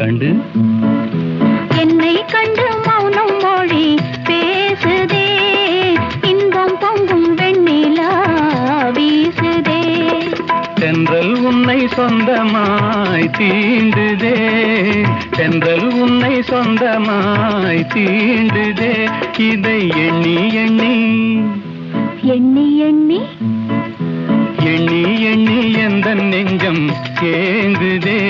கண்டு என்னை கண்டு மௌனம் மொழி பேசுதே, இன்பம் பொங்கும் வெண்ணிலா வீசுதே. தென்றல் உன்னை சொந்தமாய் தீண்டுதே, தென்றல் உன்னை சொந்தமாய் தீண்டுதே. இதை எண்ணி எண்ணி எண்ணி எண்ணி எண்ணி எண்ணி எந்த நெஞ்சம் ஏங்குதே.